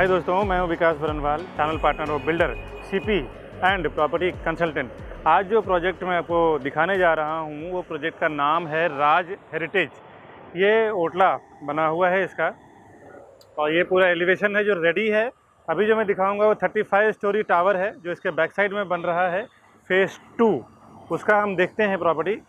हाय दोस्तों, मैं हूं Vikas Baranwal, channel partner of builder CP and property consultant. आज जो प्रोजेक्ट मैं आपको दिखाने जा रहा हूं वो प्रोजेक्ट का नाम है राज हेरिटेज। ये ओटला बना हुआ है इसका, और ये पूरा एलिवेशन है जो रेडी है। अभी जो मैं दिखाऊंगा वो 35 स्टोरी टावर है जो इसके बैक साइड में बन रहा है, फेज़ 2। उसका हम देखते हैं प्रॉपर्टी।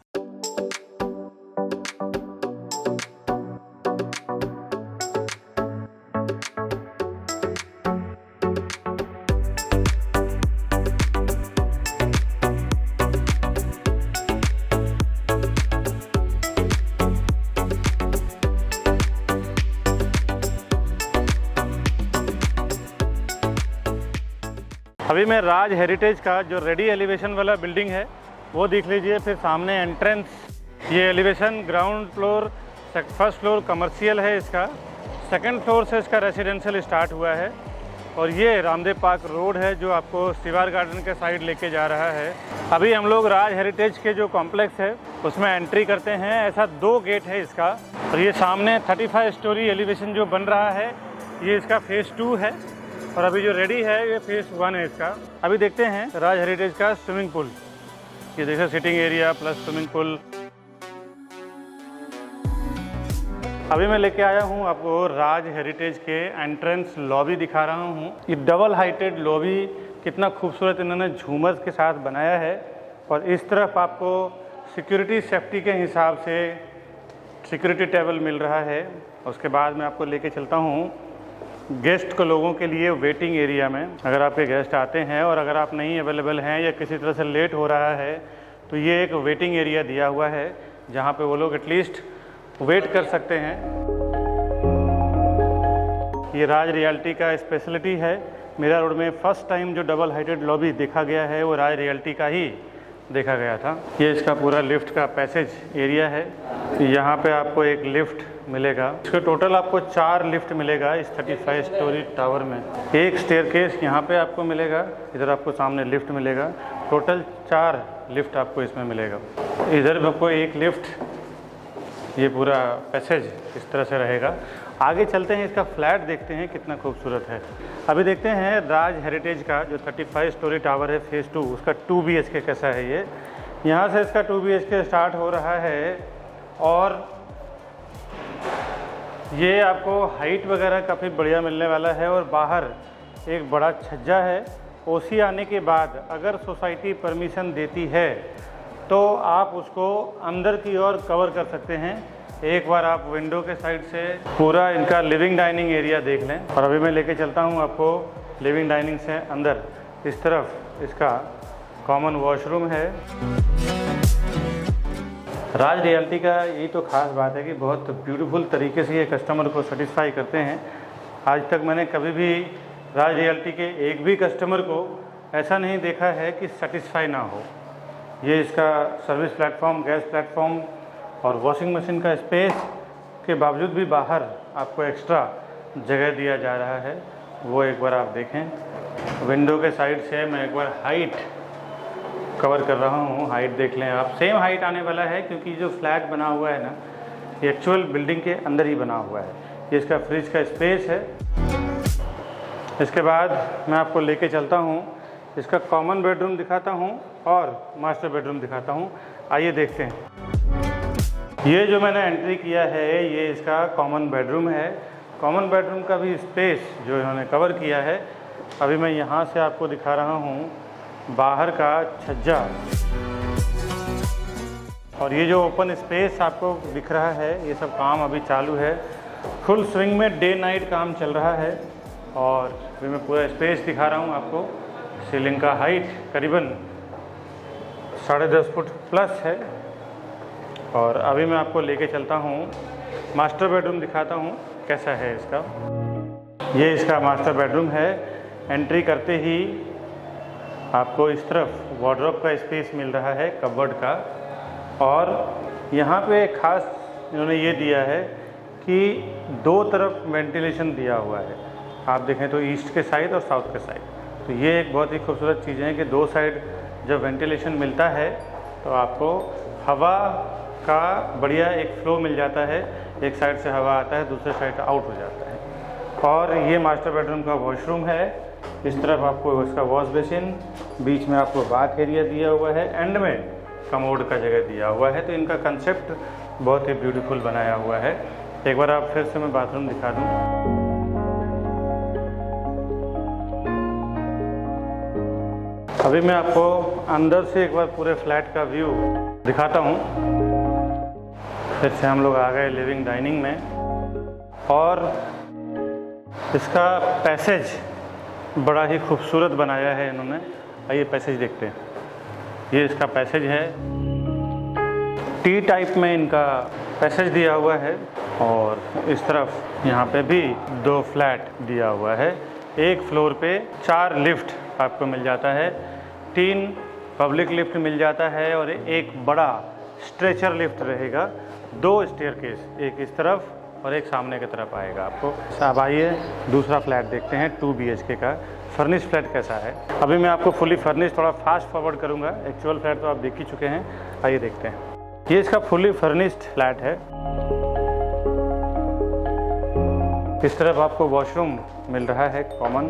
अभी मैं राज हेरिटेज का जो रेडी एलिवेशन वाला बिल्डिंग है वो देख लीजिए। फिर सामने एंट्रेंस, ये elevation ground floor, first floor commercial है इसका, सेकंड फ्लोर से इसका रेसिडेंशियल स्टार्ट हुआ है। और ये रामदेव पार्क रोड है जो आपको स्टीवार गार्डन के साइड लेके जा रहा है। अभी हम लोग राज हेरिटेज के जो कॉम्प्लेक्स है उसमें एंट्री करते हैं। ऐसा 2 गेट है इसका। और ये सामने 35 स्टोरी एलिवेशन जो बन रहा है ये इसका फेज़ 2 है, और अभी जो रेडी है ये फेज़ 1 है इसका। अभी देखते हैं राज हेरिटेज का स्विमिंग पूल। ये देखिए sitting area plus swimming pool. अभी मैं लेके आया हूँ आपको राज हेरिटेज के एंट्रेंस लॉबी दिखा रहा हूँ। ये डबल हाइटेड लॉबी कितना खूबसूरत इन्होंने झूमर के साथ बनाया है। और इस तरफ आपको सिक्योरिटी सेफ्टी के हिसाब से सिक्योरिटी टेबल मिल रहा है। उसके बाद मैं आपको लेके चलता हूँ गेस्ट को, लोगों के लिए वेटिंग एरिया में। अगर आपके गेस्ट आते हैं और अगर आप नहीं अवेलेबल हैं या किसी तरह से लेट हो रहा है तो ये एक वेटिंग एरिया दिया हुआ है जहाँ पे वो लोग एटलीस्ट वेट कर सकते हैं। ये राज रियल्टी का स्पेशलिटी है। मेरा रोड में फर्स्ट टाइम जो डबल हाइटेड लॉबी देखा गया है वो राज रियल्टी का ही देखा गया था। ये इसका पूरा लिफ्ट का पैसेज एरिया है। यहाँ पे आपको एक लिफ्ट मिलेगा। इसके टोटल आपको 4 लिफ्ट मिलेगा इस 35 स्टोरी टावर में। एक स्टेयरकेस यहाँ पे आपको मिलेगा, इधर आपको सामने लिफ्ट मिलेगा। टोटल 4 लिफ्ट आपको इसमें मिलेगा। इधर आपको एक लिफ्ट। ये पूरा पैसेज इस तरह से रहेगा। आगे चलते हैं, इसका फ्लैट देखते हैं कितना खूबसूरत है। अभी देखते हैं राज हेरिटेज का जो 35 स्टोरी टावर है फेज़ 2, उसका 2 BHK कैसा है। ये यहाँ से इसका 2 BHK स्टार्ट हो रहा है। और ये आपको हाइट वगैरह काफ़ी बढ़िया मिलने वाला है। और बाहर एक बड़ा छज्जा है। ओसी आने के बाद अगर सोसाइटी परमिशन देती है तो आप उसको अंदर की ओर कवर कर सकते हैं। एक बार आप विंडो के साइड से पूरा इनका लिविंग डाइनिंग एरिया देख लें। और अभी मैं लेके चलता हूँ आपको लिविंग डाइनिंग से अंदर। इस तरफ इसका कॉमन वॉशरूम है। राज रियल्टी का यही तो ख़ास बात है कि बहुत ब्यूटीफुल तरीके से ये कस्टमर को सेटिस्फाई करते हैं। आज तक मैंने कभी भी राज रियल्टी के एक भी कस्टमर को ऐसा नहीं देखा है कि सेटिस्फाई ना हो। ये इसका सर्विस प्लेटफॉर्म, गैस प्लेटफॉर्म और वॉशिंग मशीन का स्पेस के बावजूद भी बाहर आपको एक्स्ट्रा जगह दिया जा रहा है, वो एक बार आप देखें। विंडो के साइड से मैं एक बार हाइट कवर कर रहा हूँ। हाइट देख लें आप, सेम हाइट आने वाला है क्योंकि जो फ्लैट बना हुआ है ना ये एक्चुअल बिल्डिंग के अंदर ही बना हुआ है। ये इसका फ्रिज का स्पेस है। इसके बाद मैं आपको लेके चलता हूँ, इसका कॉमन बेडरूम दिखाता हूँ और मास्टर बेडरूम दिखाता हूँ। आइए देखते हैं। ये जो मैंने एंट्री किया है ये इसका कॉमन बेडरूम है। कॉमन बेडरूम का भी स्पेस जो इन्होंने कवर किया है। अभी मैं यहाँ से आपको दिखा रहा हूँ बाहर का छज्जा। और ये जो ओपन स्पेस आपको दिख रहा है ये सब काम अभी चालू है। फुल स्विंग में डे नाइट काम चल रहा है। और अभी मैं पूरा स्पेस दिखा रहा हूँ आपको। सीलिंग का हाइट करीबन 10.5 फुट प्लस है। और अभी मैं आपको लेके चलता हूँ मास्टर बेडरूम दिखाता हूँ कैसा है इसका। ये इसका मास्टर बेडरूम है। एंट्री करते ही आपको इस तरफ वार्डरोब का स्पेस मिल रहा है, कबर्ड का। और यहाँ पे खास इन्होंने ये दिया है कि 2 तरफ वेंटिलेशन दिया हुआ है। आप देखें तो ईस्ट के साइड और साउथ के साइड। तो ये एक बहुत ही खूबसूरत चीज़ है कि 2 साइड जब वेंटिलेशन मिलता है तो आपको हवा का बढ़िया एक फ्लो मिल जाता है। एक साइड से हवा आता है, दूसरे साइड आउट हो जाता है। और ये मास्टर बेडरूम का वॉशरूम है। इस तरफ आपको इसका वॉश बेसिन, बीच में आपको बाथ एरिया दिया हुआ है, एंड में कमोड का जगह दिया हुआ है। तो इनका कंसेप्ट बहुत ही ब्यूटीफुल बनाया हुआ है। एक बार आप फिर से मैं बाथरूम दिखा दूँ। अभी मैं आपको अंदर से एक बार पूरे फ्लैट का व्यू दिखाता हूँ। फिर से हम लोग आ गए लिविंग डाइनिंग में, और इसका पैसेज बड़ा ही खूबसूरत बनाया है इन्होंने। आइए पैसेज देखते हैं। ये इसका पैसेज है, टी टाइप में इनका पैसेज दिया हुआ है, और इस तरफ यहाँ पे भी 2 फ्लैट दिया हुआ है। एक फ्लोर पे 4 लिफ्ट आपको मिल जाता है, 3 पब्लिक लिफ्ट मिल जाता है, और एक बड़ा स्ट्रेचर लिफ्ट रहेगा। 2 स्टेयरकेस, एक इस तरफ और एक सामने की तरफ आएगा आपको। अब आइए दूसरा फ्लैट देखते हैं 2 BHK का फर्निश फ्लैट कैसा है। अभी मैं आपको फुली फर्निश थोड़ा फास्ट फॉरवर्ड करूँगा, एक्चुअल फ्लैट तो आप देख ही चुके हैं। आइए देखते हैं। ये इसका फुली फर्निश्ड फ्लैट है। इस तरफ आपको वॉशरूम मिल रहा है कॉमन,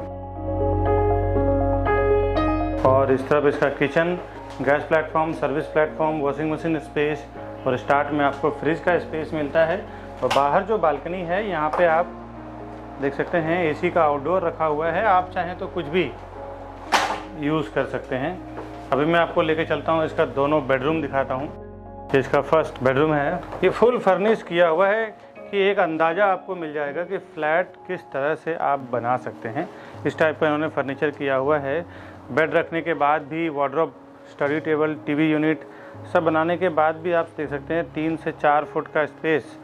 और इस तरफ इसका kitchen, gas platform, service platform, washing machine space, और स्टार्ट में आपको फ्रिज का स्पेस मिलता है। और बाहर जो बालकनी है यहाँ पे आप देख सकते हैं AC का आउटडोर रखा हुआ है। आप चाहें तो कुछ भी यूज़ कर सकते हैं। अभी मैं आपको लेके चलता हूँ, इसका दोनों बेडरूम दिखाता हूँ। ये इसका फर्स्ट बेडरूम है। ये फुल फर्निश किया हुआ है कि एक अंदाज़ा आपको मिल जाएगा कि फ्लैट किस तरह से आप बना सकते हैं। इस टाइप का इन्होंने फर्नीचर किया हुआ है। बेड रखने के बाद भी wardrobe, study table, TV unit सब बनाने के बाद भी आप देख सकते हैं 3 से 4 फुट का स्पेस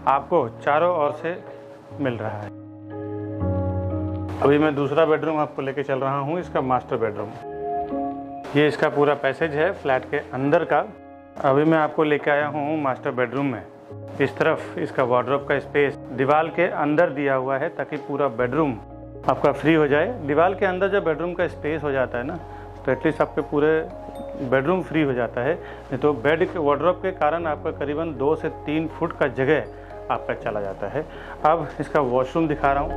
आपको चारों ओर से मिल रहा है। अभी मैं दूसरा बेडरूम आपको लेके चल रहा हूँ, इसका मास्टर बेडरूम। ये इसका पूरा पैसेज है फ्लैट के अंदर का। अभी मैं आपको लेके आया हूँ मास्टर बेडरूम में। इस तरफ इसका वार्डरोब का स्पेस दीवार के अंदर दिया हुआ है ताकि पूरा बेडरूम आपका फ्री हो जाए। दीवार के अंदर जब बेडरूम का स्पेस हो जाता है ना, तो एटलीस्ट आपके पूरे बेडरूम फ्री हो जाता है। नहीं तो बेड के वार्डरोब के कारण आपका करीबन 2 से 3 फुट का जगह आपका चला जाता है। अब इसका वॉशरूम दिखा रहा हूँ।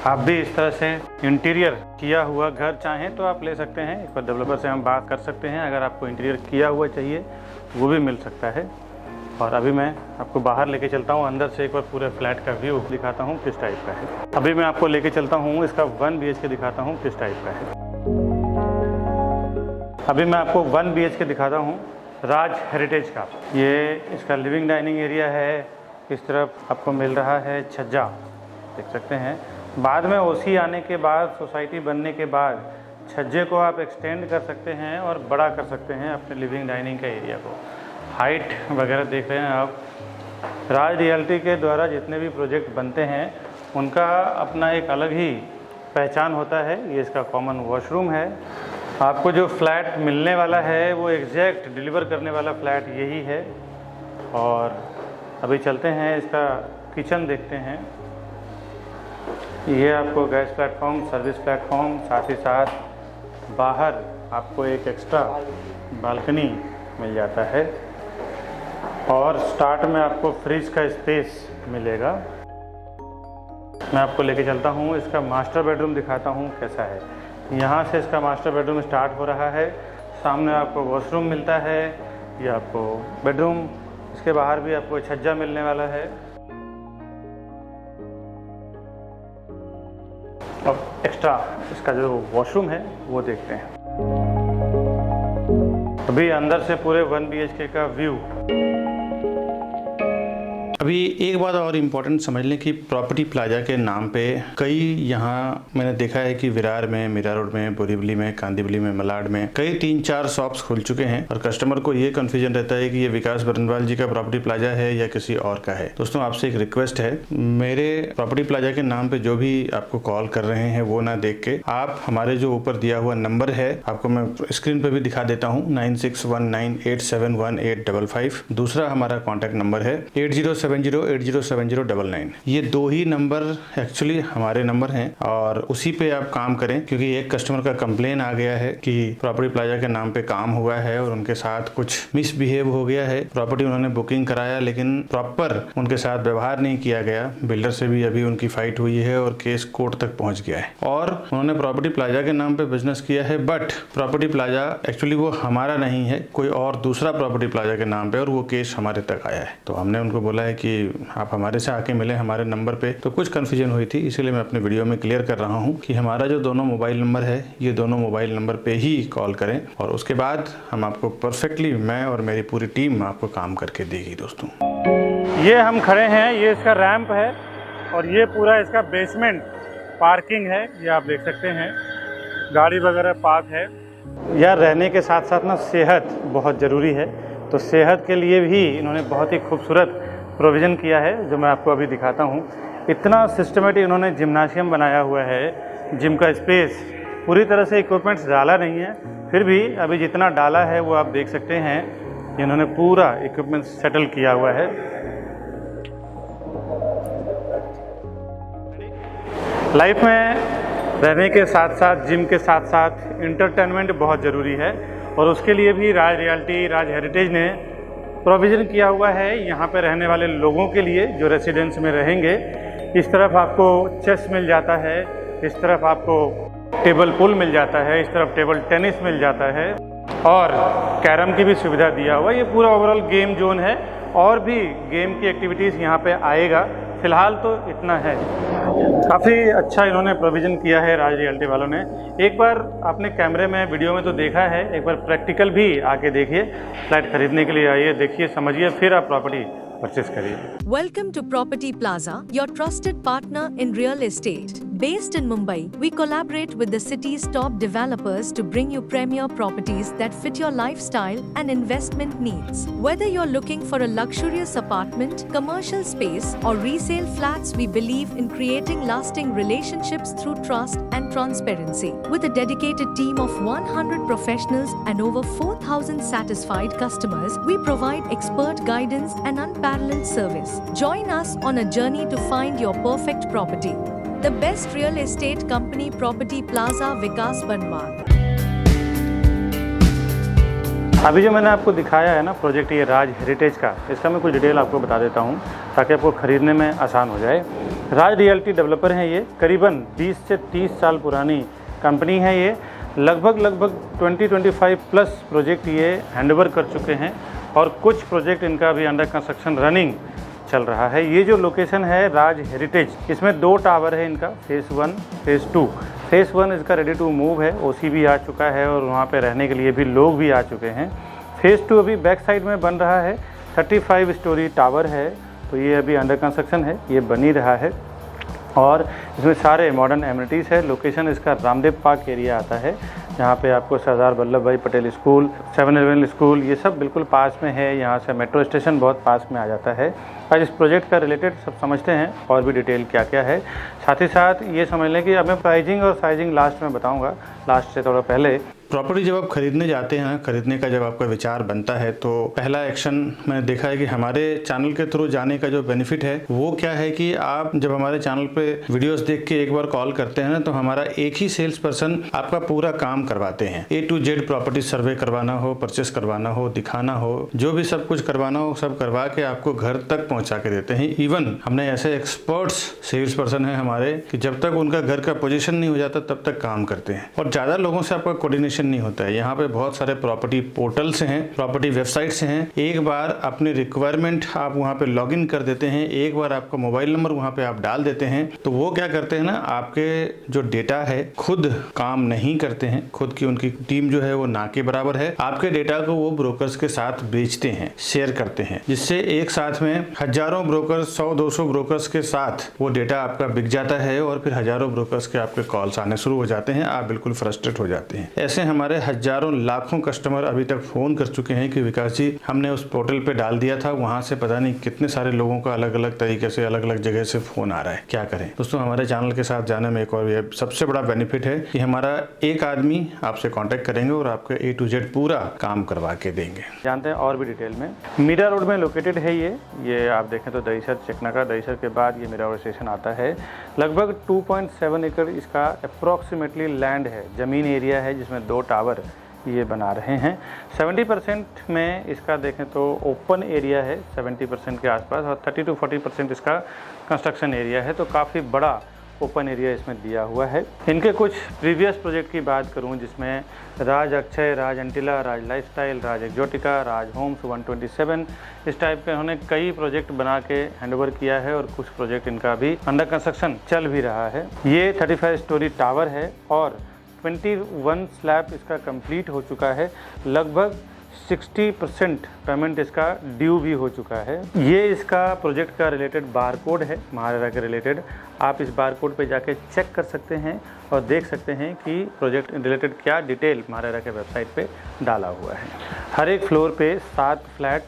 आप भी इस तरह से इंटीरियर किया हुआ घर चाहें तो आप ले सकते हैं। एक बार डेवलपर से हम बात कर सकते हैं, अगर आपको इंटीरियर किया हुआ चाहिए वो भी मिल सकता है। और अभी मैं आपको बाहर लेके चलता हूँ, अंदर से एक बार पूरे फ्लैट का व्यू दिखाता हूँ किस टाइप का है। अभी मैं आपको लेके चलता हूँ, इसका 1 BHK दिखाता हूँ किस टाइप का है। अभी मैं आपको 1 BHK दिखाता हूँ राज हेरिटेज का। ये इसका लिविंग डाइनिंग एरिया है। इस तरफ आपको मिल रहा है छज्जा, देख सकते हैं। बाद में OC आने के बाद, सोसाइटी बनने के बाद छज्जे को आप एक्सटेंड कर सकते हैं और बड़ा कर सकते हैं अपने लिविंग डाइनिंग का एरिया को। हाइट वगैरह देख रहे हैं आप। राज रियल्टी के द्वारा जितने भी प्रोजेक्ट बनते हैं उनका अपना एक अलग ही पहचान होता है। ये इसका कॉमन वॉशरूम है। आपको जो फ्लैट मिलने वाला है वो एग्जैक्ट डिलीवर करने वाला फ्लैट यही है। और अभी चलते हैं, इसका किचन देखते हैं। ये आपको गैस प्लेटफॉर्म, सर्विस प्लेटफॉर्म, साथ ही साथ बाहर आपको एक एक्स्ट्रा बालकनी मिल जाता है, और स्टार्ट में आपको फ्रिज का स्पेस मिलेगा। मैं आपको लेके चलता हूँ, इसका मास्टर बेडरूम दिखाता हूँ कैसा है। यहाँ से इसका मास्टर बेडरूम स्टार्ट हो रहा है। सामने आपको वॉशरूम मिलता है, ये आपको बेडरूम, इसके बाहर भी आपको छज्जा मिलने वाला है। अब एक्स्ट्रा इसका जो वॉशरूम है वो देखते हैं। अभी अंदर से पूरे 1 BHK का व्यू। अभी एक बात और इम्पोर्टेंट समझ लें कि प्रॉपर्टी प्लाजा के नाम पे कई, यहाँ मैंने देखा है कि विरार में, मीरा रोड में, बोरीवली में, कांदिवली में, मलाड में कई 3-4 शॉप्स खुल चुके हैं, और कस्टमर को ये कंफ्यूजन रहता है कि ये विकास बरनवाल जी का प्रॉपर्टी प्लाजा है या किसी और का है। दोस्तों आपसे एक रिक्वेस्ट है, मेरे प्रॉपर्टी प्लाजा के नाम पे जो भी आपको कॉल कर रहे हैं वो ना देख के आप हमारे जो ऊपर दिया हुआ नंबर है, आपको मैं स्क्रीन पे भी दिखा देता हूँ, 9619871855। दूसरा हमारा कॉन्टैक्ट नंबर है 8078 807099। ये 2 ही नंबर एक्चुअली हमारे नंबर हैं और उसी पे आप काम करें, क्योंकि एक कस्टमर का कंप्लेन आ गया है कि प्रॉपर्टी प्लाजा के नाम पे काम हुआ है और उनके साथ कुछ मिसबिहेव हो गया है। प्रॉपर्टी उन्होंने बुकिंग कराया लेकिन प्रॉपर उनके साथ व्यवहार नहीं किया गया। बिल्डर से भी अभी उनकी फाइट हुई है और केस कोर्ट तक पहुंच गया है और उन्होंने प्रॉपर्टी प्लाजा के नाम पे बिजनेस किया है, बट प्रॉपर्टी प्लाजा एक्चुअली वो हमारा नहीं है, कोई और दूसरा प्रॉपर्टी प्लाजा के नाम पे, और वो केस हमारे तक आया है। तो हमने उनको बोला है कि आप हमारे से आके मिले हमारे नंबर पे। तो कुछ कंफ्यूजन हुई थी, इसीलिए मैं अपने वीडियो में क्लियर कर रहा हूँ कि हमारा जो दोनों मोबाइल नंबर है, ये दोनों मोबाइल नंबर पे ही कॉल करें और उसके बाद हम आपको परफेक्टली, मैं और मेरी पूरी टीम आपको काम करके देगी। दोस्तों, ये हम खड़े हैं, ये इसका रैंप है और ये पूरा इसका बेसमेंट पार्किंग है। ये आप देख सकते हैं, गाड़ी वगैरह पार्क है। यार रहने के साथ साथ ना सेहत बहुत ज़रूरी है, तो सेहत के लिए भी इन्होंने बहुत ही खूबसूरत प्रोविज़न किया है, जो मैं आपको अभी दिखाता हूँ। इतना सिस्टमेटिक इन्होंने जिम्नाशियम बनाया हुआ है, जिम का स्पेस, पूरी तरह से इक्विपमेंट्स डाला नहीं है, फिर भी अभी जितना डाला है वो आप देख सकते हैं। इन्होंने पूरा इक्विपमेंट सेटल किया हुआ है। लाइफ में रहने के साथ साथ, जिम के साथ साथ इंटरटेनमेंट बहुत ज़रूरी है और उसके लिए भी राज रियल्टी, राज हेरिटेज ने प्रोविज़न किया हुआ है यहाँ पे रहने वाले लोगों के लिए जो रेसिडेंस में रहेंगे। इस तरफ आपको चेस मिल जाता है, इस तरफ आपको टेबल पूल मिल जाता है, इस तरफ टेबल टेनिस मिल जाता है और कैरम की भी सुविधा दिया हुआ है। ये पूरा ओवरऑल गेम जोन है और भी गेम की एक्टिविटीज़ यहाँ पे आएगा। फ़िलहाल तो इतना है। काफ़ी अच्छा इन्होंने प्रोविज़न किया है राज रियल्टी वालों ने। एक बार आपने कैमरे में, वीडियो में तो देखा है, एक बार प्रैक्टिकल भी आके देखिए। फ्लैट खरीदने के लिए आइए, देखिए, समझिए, फिर आप प्रॉपर्टी परचेस करिए। Welcome to Property Plaza, your trusted partner in real estate. Based in Mumbai, we collaborate with the city's top developers to bring you premier properties that fit your lifestyle and investment needs. Whether you're looking for a luxurious apartment, commercial space, or resale flats, we believe in creating lasting relationships through trust and transparency. With a dedicated team of 100 professionals and over 4,000 satisfied customers, we provide expert guidance and unparalleled service. Join us on a journey to find your perfect property. The best real estate company, Property Plaza, विकास बनवान। अभी जो मैंने आपको दिखाया है ना project, ये राज heritage का, इसका मैं कुछ डिटेल आपको बता देता हूँ ताकि आपको ख़रीदने में आसान हो जाए। राज रियल्टी डेवलपर हैं ये, करीबन 20 से 30 साल पुरानी कंपनी है ये। लगभग 20-25 प्लस प्रोजेक्ट ये हैंडओवर कर चुके हैं और कुछ प्रोजेक्ट इनका भी अंडर कंस्ट्रक्शन रनिंग चल रहा है। ये जो लोकेशन है राज हेरिटेज, इसमें 2 टावर है इनका, फेज़ 1, फेज़ 2। फेज़ 1 इसका रेडी टू मूव है, ओसी भी आ चुका है और वहाँ पे रहने के लिए भी लोग भी आ चुके हैं। फेज़ 2 अभी बैक साइड में बन रहा है, 35 स्टोरी टावर है, तो ये अभी अंडर कंस्ट्रक्शन है, ये बन ही रहा है और इसमें सारे मॉडर्न एमिनिटीज़ है। लोकेशन इसका रामदेव पार्क एरिया आता है, जहाँ पे आपको सरदार वल्लभ भाई पटेल स्कूल, 711 स्कूल, ये सब बिल्कुल पास में है। यहाँ से मेट्रो स्टेशन बहुत पास में आ जाता है। आज इस प्रोजेक्ट का रिलेटेड सब समझते हैं और भी डिटेल क्या क्या है। साथ ही साथ ये समझ लें कि अब मैं प्राइजिंग और साइजिंग लास्ट में बताऊँगा, लास्ट से थोड़ा पहले। प्रॉपर्टी जब आप खरीदने जाते हैं, खरीदने का जब आपका विचार बनता है, तो पहला एक्शन मैंने देखा है कि हमारे चैनल के थ्रू जाने का जो बेनिफिट है वो क्या है कि आप जब हमारे चैनल पे वीडियोस देख के एक बार कॉल करते हैं ना, तो हमारा एक ही सेल्स पर्सन आपका पूरा काम करवाते हैं। A to Z प्रॉपर्टी सर्वे करवाना हो, परचेस करवाना हो, दिखाना हो, जो भी सब कुछ करवाना हो, सब करवा के आपको घर तक पहुँचा के देते हैं। इवन हमने ऐसे एक्सपर्ट्स सेल्स पर्सन है हमारे कि जब तक उनका घर का पोजीशन नहीं हो जाता तब तक काम करते हैं और ज़्यादा लोगों से आपका कोऑर्डिनेशन नहीं होता है। यहाँ पे बहुत सारे प्रॉपर्टी पोर्टल्स हैं, प्रॉपर्टी वेबसाइट्स हैं। एक बार अपने रिक्वायरमेंट आप वहाँ पे लॉगिन कर देते हैं, एक बार आपका मोबाइल नंबर वहाँ पे आप डाल देते हैं, तो वो क्या करते हैं ना, आपके जो डेटा है खुद काम नहीं करते हैं, खुद की उनकी टीम जो है वो ना के बराबर है। आपके डेटा को वो ब्रोकर्स के साथ बेचते हैं, शेयर करते हैं, जिससे एक साथ में हजारों ब्रोकर्स, 100-200 ब्रोकर्स के साथ वो डेटा आपका बिक जाता है और फिर हजारों ब्रोकर्स के आपके कॉल्स आने शुरू हो जाते हैं। आप बिल्कुल फ्रस्ट्रेट हो जाते हैं। ऐसे हमारे हजारों लाखों कस्टमर अभी तक फ़ोन कर चुके हैं कि विकास जी हमने उस पोर्टल पे डाल दिया था, वहाँ से पता नहीं कितने सारे लोगों का अलग अलग तरीके से अलग अलग जगह से फ़ोन आ रहा है, क्या करें। दोस्तों हमारे चैनल के साथ जाने में एक और ये सबसे बड़ा बेनिफिट है कि हमारा एक आदमी आपसे कॉन्टैक्ट करेंगे और आपके A to Z पूरा काम करवा के देंगे। जानते हैं और भी डिटेल में। मीरा रोड में लोकेटेड है ये आप देखें तो दहीसर चेकनाका, दहीसर के बाद ये मीरा रोड स्टेशन आता है। लगभग 2.7 एकड़ इसका अप्रॉक्सीमेटली लैंड है, ज़मीन एरिया है, जिसमें 2 टावर ये बना रहे हैं। 70% में इसका देखें तो ओपन एरिया है 70% के आसपास, और 30 to 40% इसका कंस्ट्रक्शन एरिया है, तो काफ़ी बड़ा ओपन एरिया इसमें दिया हुआ है। इनके कुछ प्रीवियस प्रोजेक्ट की बात करूं, जिसमें राज अक्षय, राज एंटिला, राज लाइफस्टाइल, राज एक्जोटिका, राज होम्स 127 इस टाइप के उन्होंने कई प्रोजेक्ट बना के हैंडओवर किया है, और कुछ प्रोजेक्ट इनका भी अंडर कंस्ट्रक्शन चल भी रहा है। ये 35 स्टोरी टावर है और 21 स्लैब इसका कंप्लीट हो चुका है। लगभग 60% पेमेंट इसका ड्यू भी हो चुका है। ये इसका प्रोजेक्ट का रिलेटेड बार कोड है, महारेरा के रिलेटेड। आप इस बार कोड पे जाके चेक कर सकते हैं और देख सकते हैं कि प्रोजेक्ट रिलेटेड क्या डिटेल महारेरा के वेबसाइट पे डाला हुआ है। हर एक फ्लोर पे 7 फ्लैट,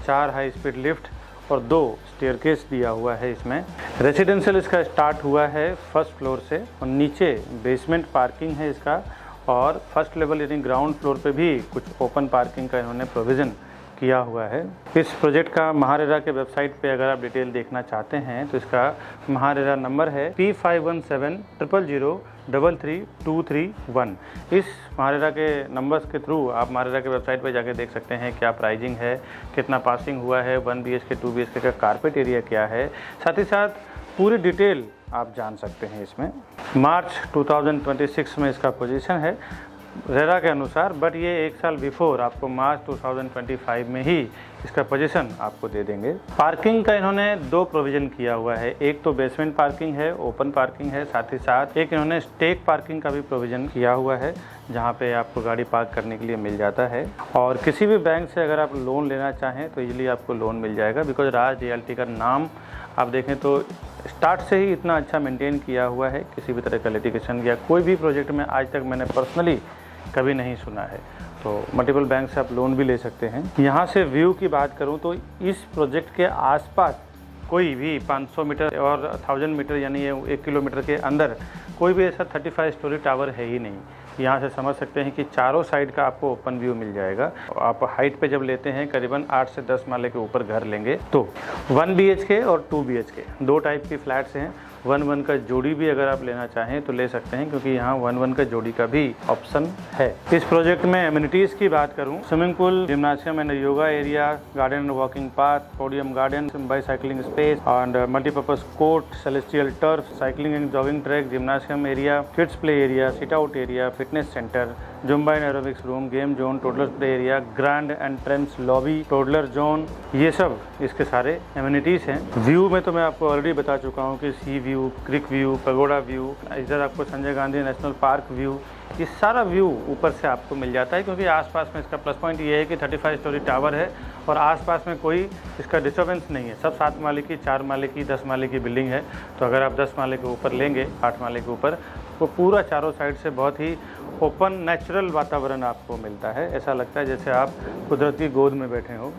4 हाई स्पीड लिफ्ट और 2 स्टेयरकेस दिया हुआ है। इसमें रेसिडेंशियल इसका स्टार्ट हुआ है फर्स्ट फ्लोर से, और नीचे बेसमेंट पार्किंग है इसका, और फर्स्ट लेवल यानी ग्राउंड फ्लोर पे भी कुछ ओपन पार्किंग का इन्होंने प्रोविज़न किया हुआ है। इस प्रोजेक्ट का महारेरा के वेबसाइट पे अगर आप डिटेल देखना चाहते हैं तो इसका महारेरा नंबर है P517000333231। इस महारेरा के नंबर्स के थ्रू आप महारेरा के वेबसाइट पे जाके देख सकते हैं क्या प्राइजिंग है, कितना पासिंग हुआ है, 1 BHK 2 BHK का कारपेट एरिया क्या है, साथ ही साथ पूरी डिटेल आप जान सकते हैं इसमें। मार्च 2026 में इसका पोजीशन है रेरा के अनुसार, बट ये 1 साल बिफोर आपको मार्च 2025 में ही इसका पोजीशन आपको दे देंगे। पार्किंग का इन्होंने 2 प्रोविज़न किया हुआ है, एक तो बेसमेंट पार्किंग है, ओपन पार्किंग है, साथ ही साथ एक इन्होंने स्टेक पार्किंग का भी प्रोविज़न किया हुआ है, जहाँ पे आपको गाड़ी पार्क करने के लिए मिल जाता है। और किसी भी बैंक से अगर आप लोन लेना चाहें तो इजीली आपको लोन मिल जाएगा, बिकॉज राज रियल्टी का नाम आप देखें तो स्टार्ट से ही इतना अच्छा मेंटेन किया हुआ है। किसी भी तरह का लिटिगेशन या कोई भी प्रोजेक्ट में आज तक मैंने पर्सनली कभी नहीं सुना है। तो मल्टीपल बैंक से आप लोन भी ले सकते हैं। यहाँ से व्यू की बात करूँ तो इस प्रोजेक्ट के आसपास कोई भी 500 मीटर और 1000 मीटर यानी ये 1 किलोमीटर के अंदर कोई भी ऐसा 35 स्टोरी टावर है ही नहीं। यहाँ से समझ सकते हैं कि चारों साइड का आपको ओपन व्यू मिल जाएगा। आप हाइट पे जब लेते हैं करीबन 8 से 10 माले के ऊपर घर लेंगे तो 1 BHK और 2 BHK 2 टाइप की फ्लैट्स हैं। 1-1 का जोड़ी भी अगर आप लेना चाहें तो ले सकते हैं, क्योंकि यहाँ 1-1 का जोड़ी का भी ऑप्शन है। इस प्रोजेक्ट में एमिनिटीज़ की बात करूँ, swimming pool, gymnasium and yoga area, garden and walking path, podium garden, bicycling space and multipurpose court, celestial turf, cycling and jogging track, gymnasium area, kids play area, sit out area, fitness centre, Zumba and aerobics room, game zone, toddler play area, grand entrance lobby, toddler zone, ये सब इसके सारे amenities हैं। View में तो मैं आपको already बता चुका हूँ कि सी व्यू, क्रिक व्यू, पगोड़ा व्यू, इधर आपको Sanjay Gandhi national park view, ये सारा व्यू ऊपर से आपको मिल जाता है, क्योंकि आसपास में इसका प्लस पॉइंट ये है कि 35 स्टोरी टावर है और आसपास में कोई इसका डिस्टर्बेंस नहीं है। सब 7 माले की, 4 माले की, 10 माले की बिल्डिंग है। तो अगर आप 10 माले के ऊपर लेंगे, 8 माले के ऊपर, तो पूरा चारों साइड से बहुत ही ओपन नेचुरल वातावरण आपको मिलता है। ऐसा लगता है जैसे आप कुदरत की गोद में बैठे हो।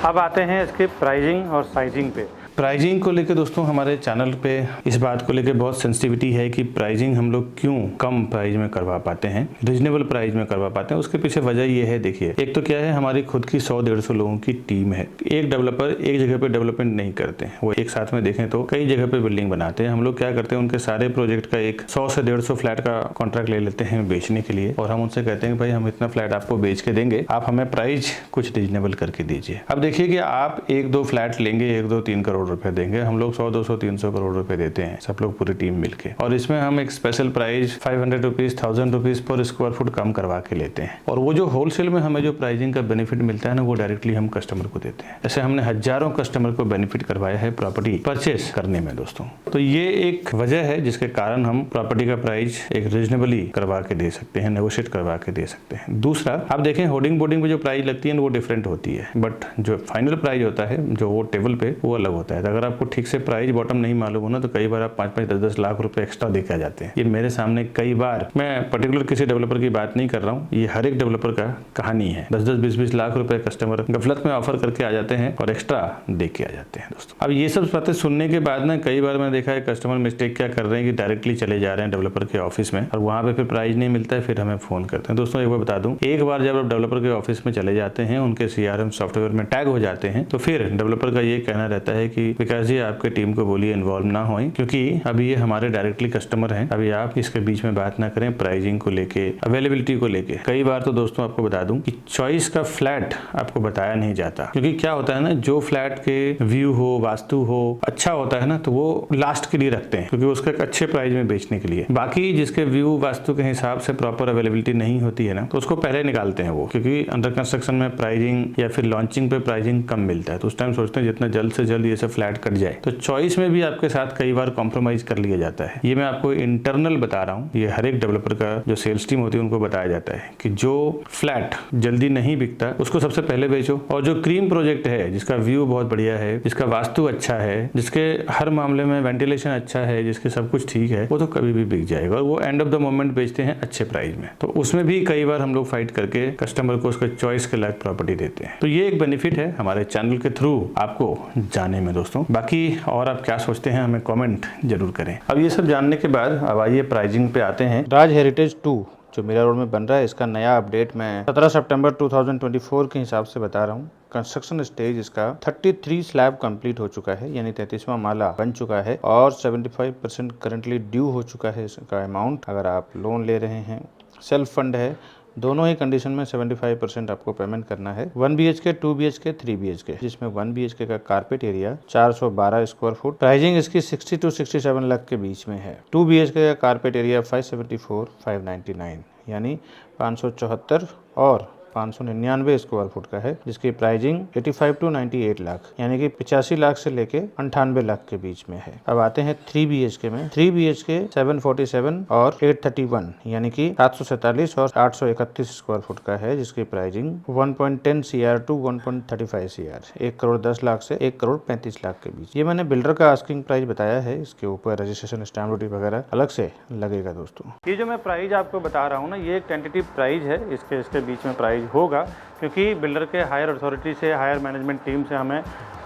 अब आते हैं इसके प्राइजिंग और साइजिंग पे। प्राइजिंग को लेकर दोस्तों हमारे चैनल पे इस बात को लेकर बहुत सेंसिटिविटी है कि प्राइजिंग हम लोग क्यों कम प्राइस में करवा पाते हैं, रीजनेबल प्राइस में करवा पाते हैं। उसके पीछे वजह ये है, देखिए, एक तो क्या है, हमारी खुद की 100-150 लोगों की टीम है। एक डेवलपर एक जगह पे डेवलपमेंट नहीं करते हैं, वो एक साथ में देखें तो कई जगह पे बिल्डिंग बनाते हैं। हम लोग क्या करते हैं, उनके सारे प्रोजेक्ट का एक 100 से 150 फ्लैट का कॉन्ट्रैक्ट ले लेते हैं बेचने के लिए, और हम उनसे कहते हैं भाई हम इतना फ्लैट आपको बेच के देंगे, आप हमें प्राइस कुछ रीजनेबल करके दीजिए। अब देखिए कि आप 1-2 फ्लैट लेंगे, 1-2-3 करोड़ रुपए देंगे, हम लोग 100-200-300 करोड़ रुपए देते हैं सब लोग पूरी टीम मिलके, और इसमें हम एक special price 500 rupees 1000 rupees per square foot कम करवा के लेते हैं। और वो जो होलसेल में हमें जो प्राइसिंग का बेनिफिट मिलता है ना, वो डायरेक्टली हम कस्टमर को देते हैं। ऐसे हमने हजारों कस्टमर को बेनिफिट करवाया है प्रॉपर्टी परचेस करने में दोस्तों। तो ये एक वजह है जिसके कारण हम प्रॉपर्टी का प्राइस एक रीजनेबली करवा के दे सकते हैं, नेगोशिएट करवा के दे सकते हैं। दूसरा, आप देखें होर्डिंग में जो प्राइस लगती है वो डिफरेंट होती है, बट जो फाइनल प्राइस होता है जो वो टेबल पे, वो अलग होता है। होता है। तो अगर आपको ठीक से प्राइस बॉटम नहीं मालूम हो ना, तो कई बार आप 5-5, 10-10 लाख रुपए एक्स्ट्रा दे के आ जाते हैं। ये मेरे सामने कई बार, मैं पर्टिकुलर किसी डेवलपर की बात नहीं कर रहा हूँ, ये हर एक डेवलपर का कहानी है। 10-10, 20-20 लाख रुपए कस्टमर गफलत में ऑफर करके आ जाते हैं और एक्स्ट्रा दे के आ जाते हैं दोस्तों। अब ये सब बातें सुनने के बाद ना कई बार मैंने देखा है कस्टमर मिस्टेक क्या कर रहे हैं कि डायरेक्टली चले जा रहे हैं डेवलपर के ऑफिस में और वहाँ पे फिर प्राइस नहीं मिलता है, फिर हमें फोन करते हैं। दोस्तों एक बार बता दूं, एक बार जब आप डेवलपर के ऑफिस में चले जाते हैं, उनके CRM सॉफ्टवेयर में टैग हो जाते हैं, तो फिर डेवलपर का ये कहना रहता है कि विकास जी आपके टीम को बोलिए इन्वॉल्व ना होए, क्योंकि अभी ये हमारे डायरेक्टली कस्टमर हैं, अभी आप इसके बीच में बात ना करें प्राइसिंग को लेके, अवेलेबिलिटी को लेके। कई बार तो दोस्तों आपको बता दूं कि चॉइस का फ्लैट आपको बताया नहीं जाता, क्योंकि क्या होता है ना, जो फ्लैट के व्यू हो, वास्तु हो, अच्छा होता है ना, तो वो लास्ट के लिए रखते हैं, क्योंकि उसका एक अच्छे प्राइस में बेचने के लिए। बाकी जिसके व्यू वास्तु के हिसाब से प्रॉपर अवेलेबिलिटी नहीं होती है ना, तो उसको पहले निकालते हैं वो, क्योंकि अंडर कंस्ट्रक्शन में प्राइसिंग या फिर लॉन्चिंग पे प्राइसिंग कम मिलता है, तो उस टाइम सोचते हैं जितना जल्द से जल्द ये सब फ्लैट कट जाए। तो चॉइस में भी आपके साथ कई बार कॉम्प्रोमाइज कर लिया जाता है। ये मैं आपको इंटरनल बता रहा हूँ, ये हर एक डेवलपर का जो सेल्स टीम होती है उनको बताया जाता है कि जो फ्लैट जल्दी नहीं बिकता उसको सबसे पहले बेचो, और जो क्रीम प्रोजेक्ट है, जिसका व्यू बहुत बढ़िया है, जिसका वास्तु अच्छा है, जिसके हर मामले में वेंटिलेशन अच्छा है, जिसके सब कुछ ठीक है, वो तो कभी भी बिक जाएगा और वो एंड ऑफ द मोमेंट बेचते हैं अच्छे प्राइस में। तो उसमें भी कई बार हम लोग फाइट करके कस्टमर को उसके चॉइस के लायक प्रॉपर्टी देते हैं। तो ये एक बेनिफिट है हमारे चैनल के थ्रू आपको जाने में दोस्तों। बाकी और आप क्या सोचते हैं हमें कमेंट जरूर करें। अब ये सब जानने के बाद अब आइए प्राइसिंग पे आते हैं। राज हेरिटेज 2 जो मीरा रोड में बन रहा है, इसका नया अपडेट मैं 17 सितंबर 2024 के हिसाब से बता रहा हूँ। कंस्ट्रक्शन स्टेज इसका 33 स्लैब कंप्लीट हो चुका है, यानी 33वां माला बन चुका है और 75% करंटली ड्यू हो चुका है इसका अमाउंट। अगर आप लोन ले रहे हैं, सेल्फ फंड है, दोनों ही कंडीशन में 75% आपको पेमेंट करना है। 1 BHK, 2 BHK, 3 BHK, जिसमें 1 BHK का carpet area 412 square foot, pricing इसकी 60 to 67 लाख के बीच में है। 2 BHK का कारपेट एरिया 574, 599, यानी 574 और 599 स्क्वायर फुट का है, जिसकी प्राइसिंग 85 to 98 लाख, यानी कि 85 लाख से लेके 98 लाख के बीच में है। अब आते हैं 3 BHK में। 3 BHK 747 और 831, यानी कि 747 और 831 स्क्वायर फुट का है, जिसकी pricing 1.10 CR to 1.35 CR, 1 crore 10 lakh से 1 करोड़ 35 लाख के बीच। ये मैंने बिल्डर का आस्किंग प्राइस बताया है, इसके ऊपर रजिस्ट्रेशन स्टैम्प ड्यूटी वगैरह अलग से लगेगा दोस्तों। ये जो मैं प्राइस आपको बता रहा हूँ ना, ये एक टेंटेटिव प्राइस है, इसके बीच में प्राइस होगा, क्योंकि बिल्डर के हायर अथॉरिटी से, हायर मैनेजमेंट टीम से हमें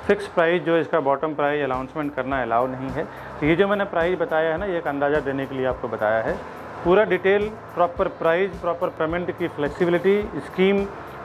फिक्स प्राइस जो इसका बॉटम प्राइस अनाउंसमेंट करना अलाउ नहीं है। तो ये जो मैंने प्राइस बताया है ना, ये एक अंदाज़ा देने के लिए आपको बताया है। पूरा detail, proper price, proper payment की फ्लेक्सिबिलिटी स्कीम,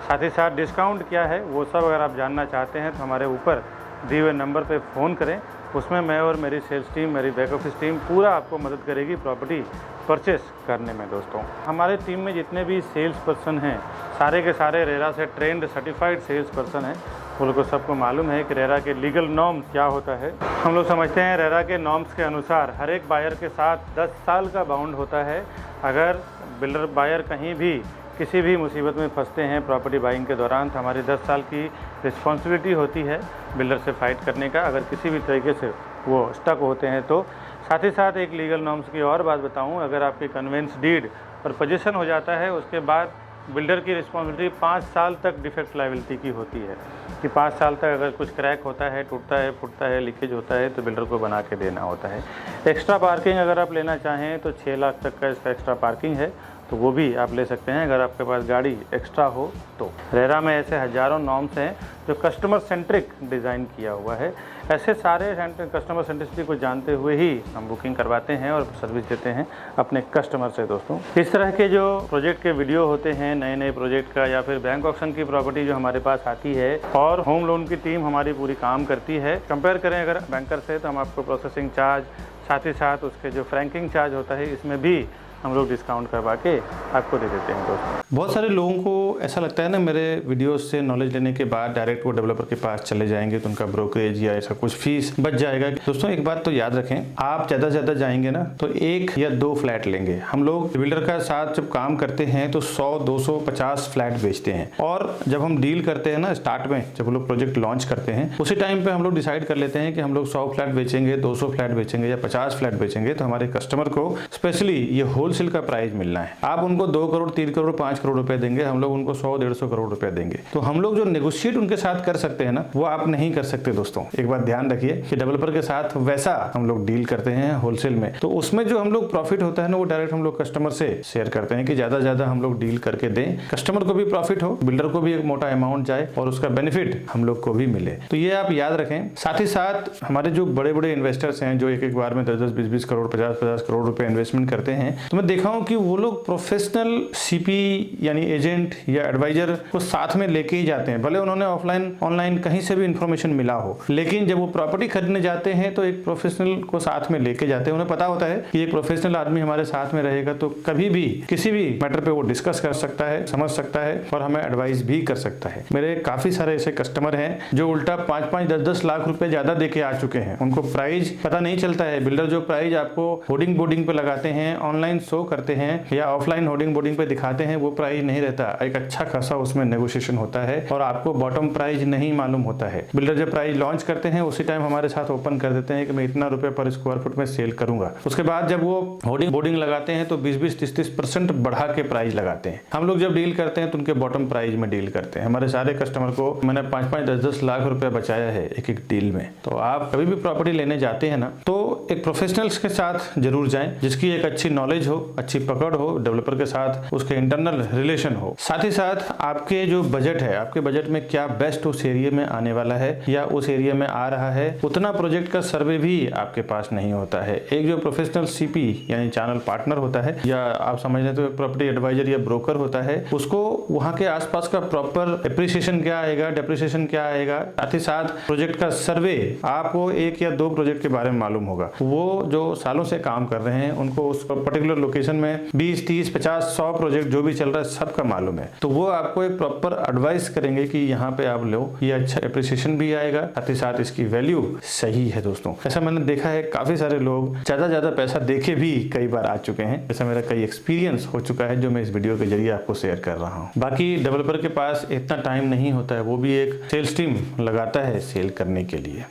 साथ ही साथ डिस्काउंट क्या है, वो सब अगर आप जानना चाहते हैं तो हमारे ऊपर दिए हुए नंबर पर फ़ोन करें। उसमें मैं और मेरी सेल्स टीम, मेरी बैक ऑफिस टीम पूरा आपको मदद करेगी प्रॉपर्टी परचेस करने में दोस्तों। हमारे टीम में जितने भी सेल्स पर्सन हैं, सारे के सारे रेरा से ट्रेंड सर्टिफाइड सेल्स पर्सन हैं। वो लोग को सबको मालूम है कि रेरा के लीगल नॉर्म्स क्या होता है। हम लोग समझते हैं रेरा के नॉर्म्स के अनुसार हर एक बायर के साथ 10 साल का बाउंड होता है। अगर बिल्डर बायर कहीं भी किसी भी मुसीबत में फंसते हैं प्रॉपर्टी बाइंग के दौरान, तो हमारी 10 साल की रिस्पॉन्सिबिलिटी होती है बिल्डर से फाइट करने का, अगर किसी भी तरीके से वो स्टक होते हैं तो। साथ ही साथ एक लीगल नॉर्म्स की और बात बताऊं, अगर आपकी कन्वेंस डीड और पोजीशन हो जाता है, उसके बाद बिल्डर की रिस्पॉन्सिबिलिटी 5 साल तक डिफेक्ट लायबिलिटी की होती है, कि 5 साल तक अगर कुछ क्रैक होता है, टूटता है, फूटता है, लीकेज होता है, तो बिल्डर को बना के देना होता है। एक्स्ट्रा पार्किंग अगर आप लेना चाहें तो 6 लाख तक का इसका एक्स्ट्रा पार्किंग है, तो वो भी आप ले सकते हैं अगर आपके पास गाड़ी एक्स्ट्रा हो तो। रेरा में ऐसे हज़ारों नॉर्म्स हैं जो कस्टमर सेंट्रिक डिज़ाइन किया हुआ है। ऐसे सारे कस्टमर सेंट्रिसिटी को जानते हुए ही हम बुकिंग करवाते हैं और सर्विस देते हैं अपने कस्टमर से दोस्तों। इस तरह के जो प्रोजेक्ट के वीडियो होते हैं, नए नए प्रोजेक्ट का, या फिर बैंक ऑक्शन की प्रॉपर्टी जो हमारे पास आती है, और होम लोन की टीम हमारी पूरी काम करती है। कंपेयर करें अगर बैंकर से, तो हम आपको प्रोसेसिंग चार्ज, साथ ही साथ उसके जो फ्रैंकिंग चार्ज होता है, इसमें भी हम लोग डिस्काउंट करवा के आपको दे देते हैं दोस्तों। बहुत सारे लोगों को ऐसा लगता है ना, मेरे वीडियोस से नॉलेज लेने के बाद डायरेक्ट वो डेवलपर के पास चले जाएंगे तो उनका ब्रोकरेज या ऐसा कुछ फीस बच जाएगा। दोस्तों एक बात तो याद रखें, आप ज़्यादा से ज़्यादा जाएंगे ना तो 1 या 2 फ्लैट लेंगे। हम लोग बिल्डर का साथ जब काम करते हैं तो 100, 200, 50 फ्लैट बेचते हैं, और जब हम डील करते हैं ना स्टार्ट में, जब हम लोग प्रोजेक्ट लॉन्च करते हैं, उसी टाइम पे हम लोग डिसाइड कर लेते हैं कि हम लोग 100 फ्लैट बेचेंगे, 200 फ्लैट बेचेंगे या 50 फ्लैट बेचेंगे। तो हमारे कस्टमर को स्पेशली ये होलसेल का प्राइस मिलना है। आप उनको 2 करोड़ 3 करोड़ 5 करोड़ रुपए देंगे, हम लोग उनको 100-150 करोड़ रुपए देंगे। तो हम लोग जो नेगोशिएट उनके साथ कर सकते हैं ना, वो आप नहीं कर सकते दोस्तों। एक बात ध्यान रखिए कि डेवलपर के साथ वैसा हम लोग डील करते हैं होलसेल में, तो उसमें जो हम लोग प्रॉफिट होता है ना, वो डायरेक्ट हम लोग कस्टमर से शेयर करते हैं कि ज्यादा हम लोग डील करके दें, कस्टमर को भी प्रॉफिट हो, बिल्डर को भी एक मोटा अमाउंट जाए और उसका बेनिफिट हम लोग को भी मिले। तो ये आप याद रखें। साथ ही साथ हमारे जो बड़े बड़े इन्वेस्टर्स हैं जो एक बार में 10-10, 20-20 करोड़ 50-50 करोड़ रुपए इन्वेस्टमेंट करते हैं, तो मैं देखा हूं कि वो लोग प्रोफेशनल सीपी यानी एजेंट या एडवाइजर को साथ में लेके ही जाते हैं। भले उन्होंने ऑफलाइन ऑनलाइन कहीं से भी इंफॉर्मेशन मिला हो, लेकिन जब वो प्रॉपर्टी खरीदने जाते हैं तो एक प्रोफेशनल को साथ में लेके जाते हैं। उन्हें पता होता है कि एक प्रोफेशनल आदमी हमारे साथ में रहेगा तो कभी भी किसी भी मैटर पे वो डिस्कस कर सकता है, समझ सकता है और हमें एडवाइस भी कर सकता है। मेरे काफी सारे ऐसे कस्टमर हैं जो उल्टा 5-5, 10-10 लाख रुपए ज्यादा देके आ चुके हैं। उनको प्राइस पता नहीं चलता है। बिल्डर जो प्राइस आपको होर्डिंग बोर्डिंग पे लगाते हैं, ऑनलाइन शो करते हैं या ऑफलाइन होर्डिंग बोर्डिंग पे दिखाते हैं, वो प्राइस नहीं रहता। एक अच्छा खासा उसमें नेगोशिएशन होता है और आपको बॉटम प्राइस नहीं मालूम होता है। बिल्डर जब प्राइस लॉन्च करते हैं उसी टाइम हमारे साथ ओपन कर देते हैं कि मैं इतना रुपए पर स्क्वायर फुट में सेल करूंगा। उसके बाद जब वो होर्डिंग बोर्डिंग लगाते हैं तो 20-20, 30-30% बढ़ा के प्राइस लगाते हैं। हम लोग जब डील करते हैं तो उनके बॉटम प्राइस में डील करते हैं। हमारे सारे कस्टमर को मैंने 5-5, 10-10 लाख रुपए बचाया है एक डील में। तो आप कभी भी प्रॉपर्टी लेने जाते हैं ना, तो एक प्रोफेशनल्स के साथ जरूर जाएं जिसकी एक अच्छी नॉलेज हो, अच्छी पकड़ हो, डेवलपर के साथ उसके इंटरनल रिलेशन हो। साथ ही साथ आपके जो बजट है, आपके बजट में क्या बेस्ट उस एरिया में आने वाला है या उस एरिया में आ रहा है, उतना प्रोजेक्ट का सर्वे भी आपके पास नहीं होता है। एक जो प्रोफेशनल सीपी यानी चैनल पार्टनर होता है, या आप समझ लें तो प्रॉपर्टी एडवाइजर या ब्रोकर होता है, उसको वहां के आसपास का प्रॉपर एप्रिसिएशन क्या आएगा, डेप्रिसिएशन क्या आएगा, साथ ही साथ प्रोजेक्ट का सर्वे, आपको 1 या 2 प्रोजेक्ट के बारे में मालूम होगा। वो जो सालों से काम कर रहे हैं उनको उस पर्टिकुलर लोकेशन में 20, 30, 50, 100 प्रोजेक्ट जो भी चल रहा है सबका मालूम है। तो वो आपको एक प्रॉपर एडवाइस करेंगे कि यहाँ पे आप लो, ये अच्छा एप्रिसिएशन भी आएगा, साथ ही साथ इसकी वैल्यू सही है दोस्तों। ऐसा मैंने देखा है, काफी सारे लोग ज्यादा पैसा देके भी कई बार आ चुके हैं। ऐसा मेरा कई एक्सपीरियंस हो चुका है जो मैं इस वीडियो के जरिए आपको शेयर कर रहा हूँ। बाकी डेवलपर के पास इतना टाइम नहीं होता है, वो भी एक सेल्स टीम लगाता है सेल करने के लिए।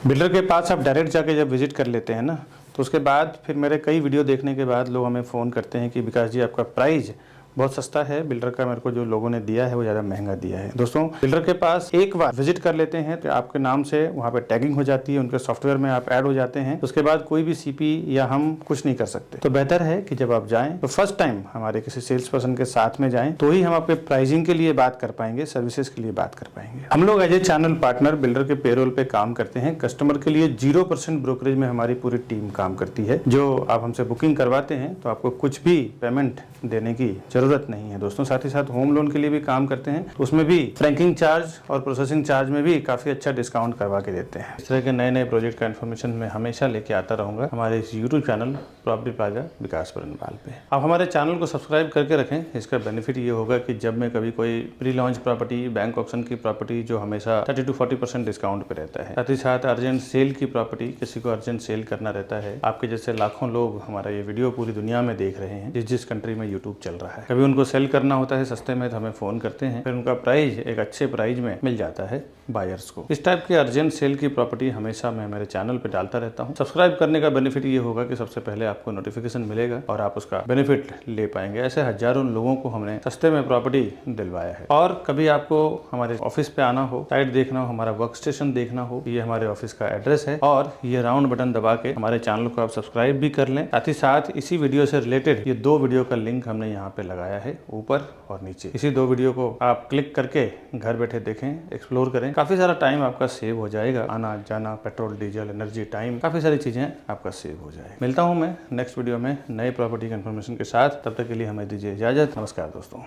बिल्डर के पास आप डायरेक्ट जाके जब विजिट कर लेते हैं ना, तो उसके बाद फिर मेरे कई वीडियो देखने के बाद लोग हमें फ़ोन करते हैं कि विकास जी आपका प्राइस बहुत सस्ता है, बिल्डर का मेरे को जो लोगों ने दिया है वो ज़्यादा महंगा दिया है। दोस्तों, बिल्डर के पास एक बार विजिट कर लेते हैं तो आपके नाम से वहाँ पे टैगिंग हो जाती है, उनके सॉफ्टवेयर में आप ऐड हो जाते हैं। उसके बाद कोई भी सीपी या हम कुछ नहीं कर सकते। तो बेहतर है कि जब आप जाएं तो फर्स्ट टाइम हमारे किसी सेल्स पर्सन के साथ में जाएं, तो ही हम आपके प्राइसिंग के लिए बात कर पाएंगे, सर्विसेज के लिए बात कर पाएंगे। हम लोग as a channel partner builder के पेरोल पे काम करते हैं। कस्टमर के लिए 0% ब्रोकरेज में हमारी पूरी टीम काम करती है। जो आप हमसे बुकिंग करवाते हैं तो आपको कुछ भी पेमेंट देने की जरूरत नहीं है दोस्तों। साथ ही साथ होम लोन के लिए भी काम करते हैं, उसमें भी फ्रैंकिंग चार्ज और प्रोसेसिंग चार्ज में भी काफी अच्छा डिस्काउंट करवा के देते हैं। इस तरह के नए प्रोजेक्ट का इन्फॉर्मेशन मैं हमेशा लेके आता रहूंगा हमारे इस यूट्यूब चैनल प्रॉपर्टी प्लाजा विकास बरनवाल पे। आप हमारे चैनल को सब्सक्राइब करके रखें। इसका बेनिफिट ये होगा कि जब मैं कभी कोई pre launch property, bank option की प्रॉपर्टी जो हमेशा 30-40% डिस्काउंट पे रहता है, साथ ही साथ अर्जेंट सेल की प्रॉपर्टी, किसी को अर्जेंट सेल करना रहता है, आपके जैसे लाखों लोग हमारा ये वीडियो पूरी दुनिया में देख रहे हैं, जिस कंट्री में यूट्यूब चल रहा है, कभी उनको सेल करना होता है सस्ते में तो हमें फोन करते हैं, फिर उनका प्राइस एक अच्छे प्राइस में मिल जाता है बायर्स को। इस टाइप के अर्जेंट सेल की प्रॉपर्टी हमेशा मैं मेरे चैनल पे डालता रहता हूँ। सब्सक्राइब करने का बेनिफिट ये होगा कि सबसे पहले आपको नोटिफिकेशन मिलेगा और आप उसका बेनिफिट ले पाएंगे। ऐसे हजारों लोगों को हमने सस्ते में प्रॉपर्टी दिलवाया है। और कभी आपको हमारे ऑफिस पे आना हो, साइट देखना हो, हमारा वर्क स्टेशन देखना हो, ये हमारे ऑफिस का एड्रेस है और ये राउंड बटन दबा के हमारे चैनल को आप सब्सक्राइब भी कर लें। साथ ही साथ इसी वीडियो से रिलेटेड ये 2 वीडियो का लिंक हमने यहाँ पे लगाया है, ऊपर और नीचे। इसी 2 वीडियो को आप क्लिक करके घर बैठे देखें, एक्सप्लोर करें। काफी सारा टाइम आपका सेव हो जाएगा, आना जाना, पेट्रोल डीजल, एनर्जी, टाइम, काफी सारी चीजें आपका सेव हो जाएगा। मिलता हूं मैं नेक्स्ट वीडियो में नई प्रॉपर्टी की इन्फॉर्मेशन के साथ। तब तक के लिए हमें दीजिए इजाजत। नमस्कार दोस्तों।